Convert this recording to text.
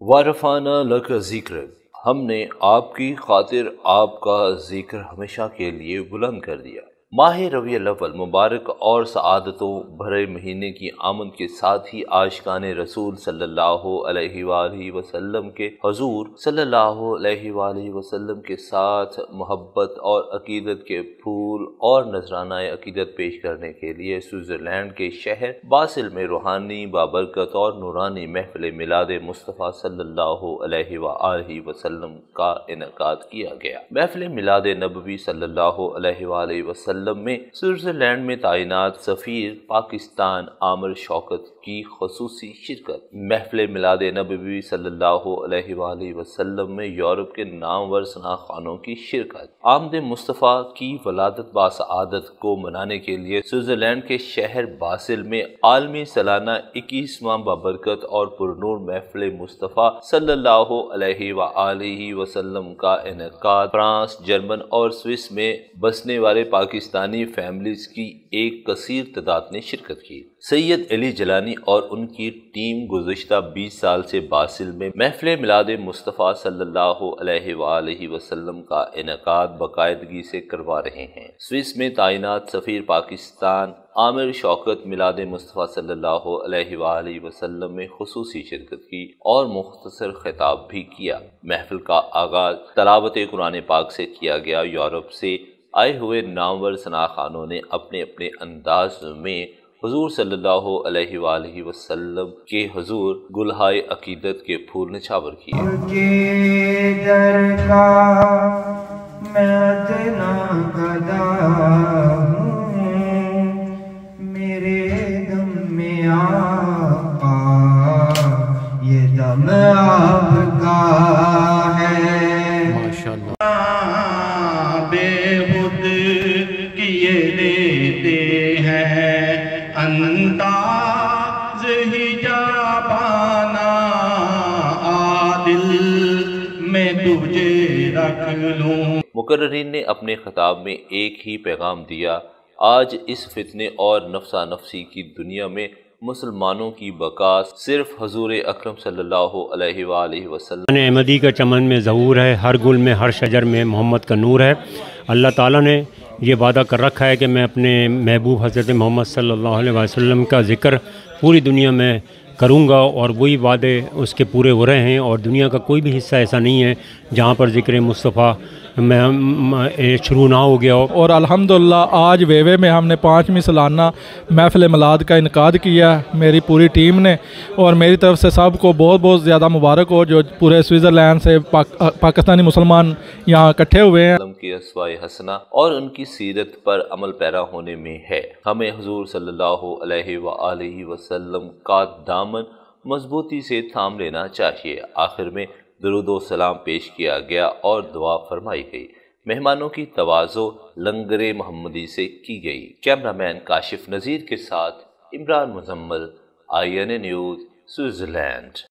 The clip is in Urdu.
وَرَفَعْنَا لَكَ ذِکْرَکَ، ہم نے آپ کی خاطر آپ کا ذکر ہمیشہ کے لیے بلند کر دیا۔ ماہ ربیع الاول مبارک اور سعادتوں بھرے مہینے کی آمد کے ساتھ ہی عاشقان رسول صلی اللہ علیہ وآلہ وسلم کے حضور صلی اللہ علیہ وآلہ وسلم کے ساتھ محبت اور عقیدت کے پھول اور نذرانہ عقیدت پیش کرنے کے لیے سوئٹزرلینڈ کے شہر باسل میں روحانی بابرکت اور نورانی محفل میلاد مصطفیٰ صلی اللہ علیہ وآلہ وسلم کا انعقاد کیا گیا۔ محفل میلاد نبوی صلی اللہ علیہ وآلہ وسلم میں سوئٹزرلینڈ میں تعینات سفیر پاکستان عامر شوکت کی خصوصی شرکت۔ محفل میلاد نبوی صلی اللہ علیہ وآلہ وسلم میں یورپ کے نامور ثناخوانوں کی شرکت۔ آمد مصطفیٰ کی ولادت باسعادت کو منانے کے لیے سوئٹزرلینڈ کے شہر باسل میں عالمی سالانہ 21واں بابرکت اور پرنور محفل مصطفیٰ صلی اللہ علیہ وآلہ وسلم کا انعقاد۔ فرانس، جرمن اور سوئس میں بسنے والے پاکستانی فیملیز کی ایک کثیر تعداد نے شرکت کی۔ سید علی جیلانی اور ان کی ٹیم گزشتہ 20 سال سے باسل میں محفل میلاد مصطفیٰ صلی اللہ علیہ وآلہ وسلم کا انعقاد باقاعدگی سے کروا رہے ہیں۔ سوئس میں تعینات سفیر پاکستان عامر شوکت میلاد مصطفیٰ صلی اللہ علیہ وآلہ وسلم میں خصوصی شرکت کی اور مختصر خطاب بھی کیا۔ محفل کا آغاز تلاوت قرآن پاک سے کیا گیا۔ یورپ سے آئے ہوئے نامور ثناخوانوں نے اپنے اپنے انداز میں حضور صلی اللہ علیہ وآلہ وسلم کے حضور گلہائے عقیدت کے پھول نچھاور کیے۔ میرے دم میں آقا یہ دم آپ کا ہے، ماشاءاللہ بے خود کیے دیتے ہیں انداز حجابانہ، عادل میں تجھے رکھ لوں۔ مقررین نے اپنے خطاب میں ایک ہی پیغام دیا: آج اس فتنے اور نفسا نفسی کی دنیا میں مسلمانوں کی بقا صرف حضور اکرم صلی اللہ علیہ وآلہ وسلم۔ احمدی کا چمن میں ظہور ہے، ہر گل میں ہر شجر میں محمد کا نور ہے۔ اللہ تعالیٰ نے یہ وعدہ کر رکھا ہے کہ میں اپنے محبوب حضرت محمد صلی اللہ علیہ وسلم کا ذکر پوری دنیا میں کروں گا، اور وہی وعدے اس کے پورے ہو رہے ہیں، اور دنیا کا کوئی بھی حصہ ایسا نہیں ہے جہاں پر ذکر مصطفیٰ میں شروع نہ ہو گیا ہو۔ اور الحمدللہ آج ویوے میں ہم نے 5ویں سالانہ محفل میلاد کا انعقاد کیا میری پوری ٹیم نے، اور میری طرف سے سب کو بہت بہت زیادہ مبارک ہو جو پورے سوئٹزرلینڈ سے پاکستانی مسلمان یہاں اکٹھے ہوئے ہیں۔ کی اسوائے حسنہ اور ان کی سیرت پر عمل پیرا ہونے میں ہے۔ ہمیں حضور صلی اللہ علیہ وآلہ وسلم کا دامن مضبوطی سے تھام لینا چاہیے۔ آخر میں درود و سلام پیش کیا گیا اور دعا فرمائی گئی۔ مہمانوں کی تواضع لنگر محمدی سے کی گئی۔ کیمرامین کاشف نذیر کے ساتھ Imran Muzammil, INA news, Switzerland.